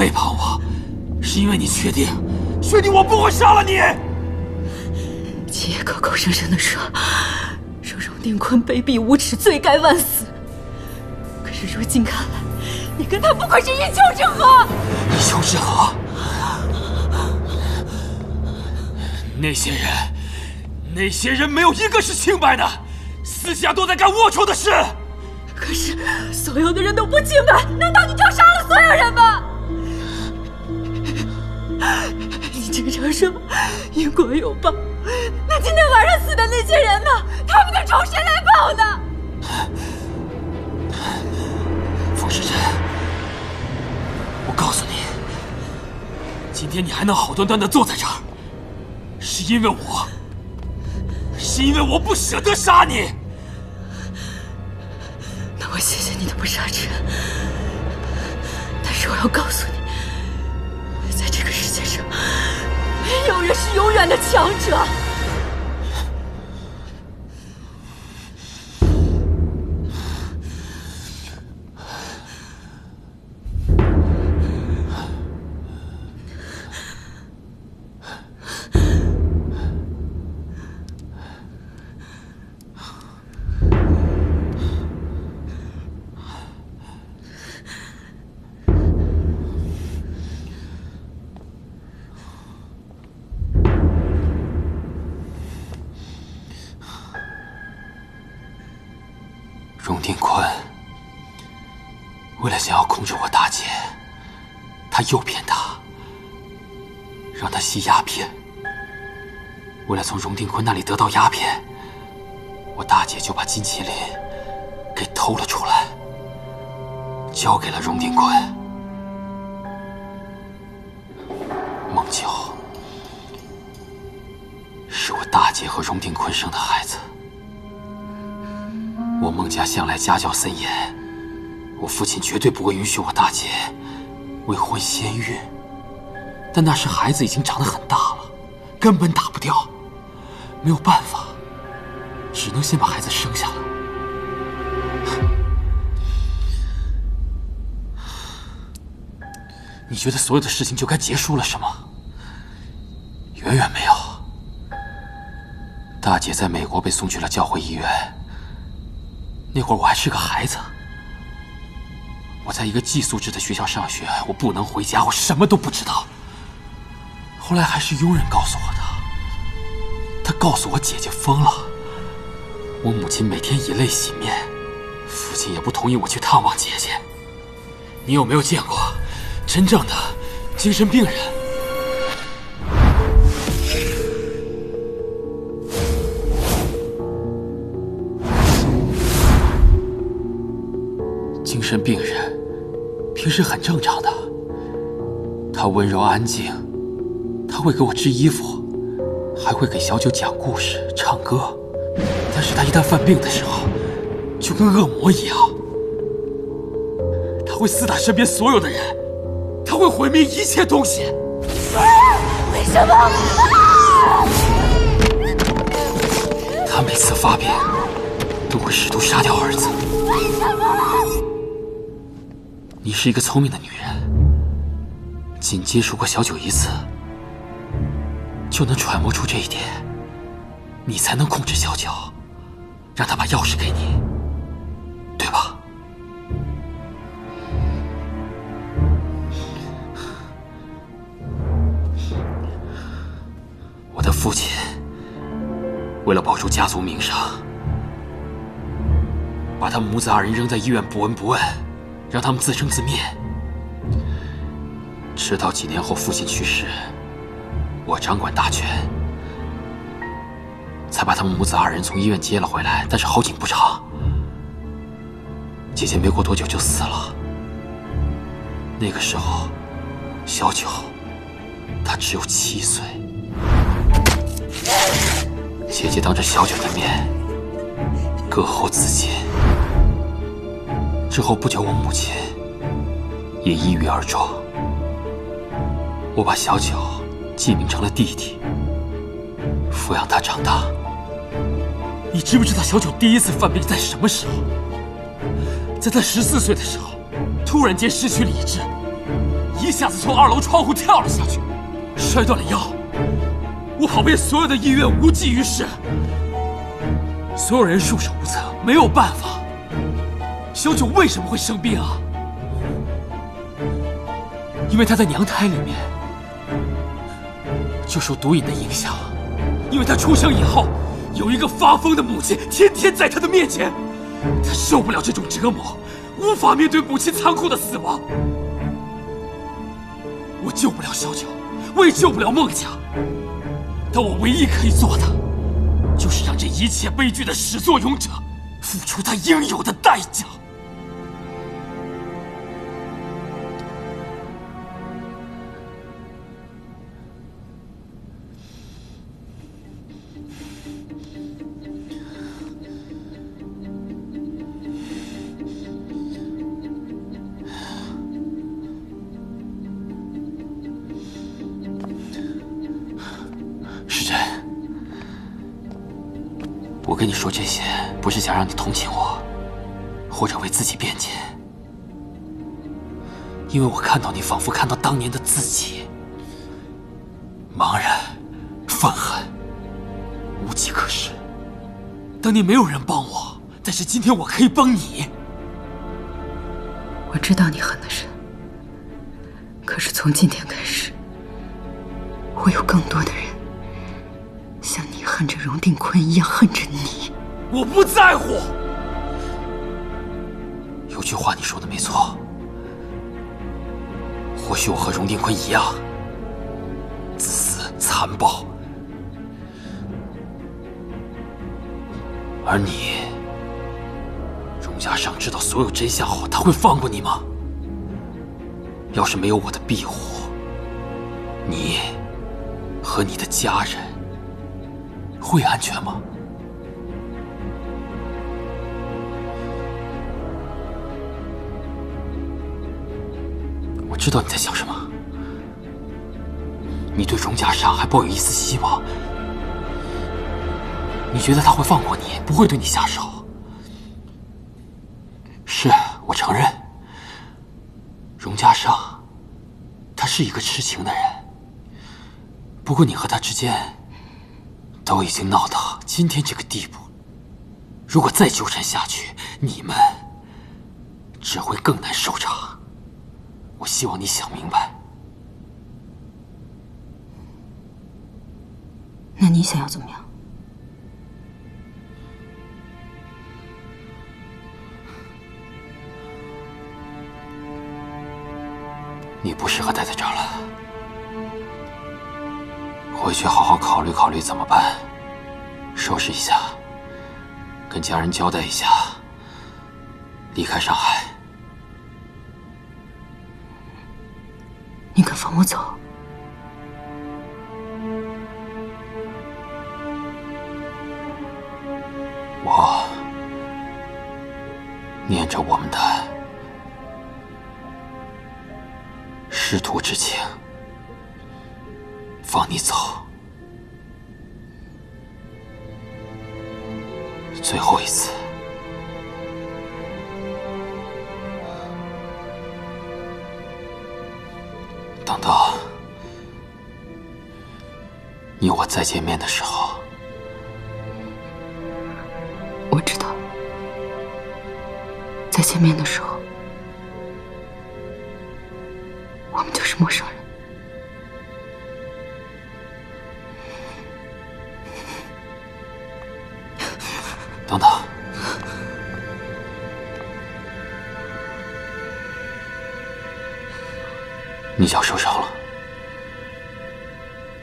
背叛我，是因为你确定我不会杀了你。秦爷口口声声地说荣定坤卑鄙无耻，罪该万死。可是如今看来，你跟他不过是一丘之貉。一丘之貉？那些人没有一个是清白的，私下都在干龌龊的事。可是所有的人都不清白，难道你就杀了所有人吗？你经常说因果有报，那今天晚上死的那些人呢？他们的仇谁来报呢？风时辰，我告诉你，今天你还能好端端地坐在这儿，是因为我不舍得杀你。那我谢谢你的不杀之恩，但是我要告诉你，在这个世界上，没有人是永远的强者。荣定坤为了想要控制我大姐，他诱骗她，让她吸鸦片。为了从荣定坤那里得到鸦片，我大姐就把金麒麟给偷了出来，交给了荣定坤。孟九是我大姐和荣定坤生的孩子。我孟家向来家教森严，我父亲绝对不会允许我大姐未婚先孕。但那时孩子已经长得很大了，根本打不掉，没有办法，只能先把孩子生下来。你觉得所有的事情就该结束了是吗？远远没有。大姐在美国被送去了教会医院。那会儿我还是个孩子，我在一个寄宿制的学校上学，我不能回家，我什么都不知道。后来还是佣人告诉我的，他告诉我姐姐疯了。我母亲每天以泪洗面，父亲也不同意我去探望姐姐。你有没有见过真正的精神病人？精神病人平时很正常的，他温柔安静，他会给我织衣服，还会给小九讲故事、唱歌。但是他一旦犯病的时候，就跟恶魔一样，他会厮打身边所有的人，他会毁灭一切东西。为什么？他每次发病都会试图杀掉儿子。为什么？你是一个聪明的女人，仅接触过小九一次，就能揣摩出这一点，你才能控制小九，让他把钥匙给你，对吧？我的父亲为了保住家族名声，把他母子二人扔在医院不闻不问，让他们自生自灭。直到几年后父亲去世，我掌管大权，才把他们母子二人从医院接了回来。但是好景不长，姐姐没过多久就死了。那个时候，小九她只有7岁。姐姐当着小九的面割喉自尽。之后不久，我母亲也抑郁而终。我把小九记名成了弟弟，抚养他长大。你知不知道小九第一次犯病在什么时候？在他14岁的时候，突然间失去理智，一下子从2楼窗户跳了下去，摔断了腰。我跑遍所有的医院，无济于事。所有人束手无策，没有办法。小九为什么会生病啊？因为他在娘胎里面就受毒瘾的影响，因为他出生以后有一个发疯的母亲，天天在他的面前，他受不了这种折磨，无法面对母亲残酷的死亡。我救不了小九，我也救不了梦佳，但我唯一可以做的，就是让这一切悲剧的始作俑者付出他应有的代价。时珍，我跟你说这些，不是想让你同情我，或者为自己辩解，因为我看到你，仿佛看到当年的自己，茫然、愤恨、无计可施。当年没有人帮我，但是今天我可以帮你。我知道你恨得深，可是从今天开始，会有更多的人像你恨着荣定坤一样恨着你。我不在乎。有句话你说的没错，或许我和荣定坤一样，自私残暴，而你，荣家尚知道所有真相后，他会放过你吗？要是没有我的庇护，你和你的家人会安全吗？我知道你在想什么。你对荣家尚还抱有一丝希望，你觉得他会放过你，不会对你下手。是，我承认，荣家尚，他是一个痴情的人。不过你和他之间都已经闹到今天这个地步，如果再纠缠下去，你们只会更难收场。我希望你想明白。那你想要怎么样？你不适合待在这儿了，回去好好考虑考虑怎么办，收拾一下，跟家人交代一下，离开上海。你敢放我走？我念着我们的师徒之情，放你走，最后一次。等到你我再见面的时候，我知道，再见面的时候，我们就是陌生人。等等，你脚受伤了。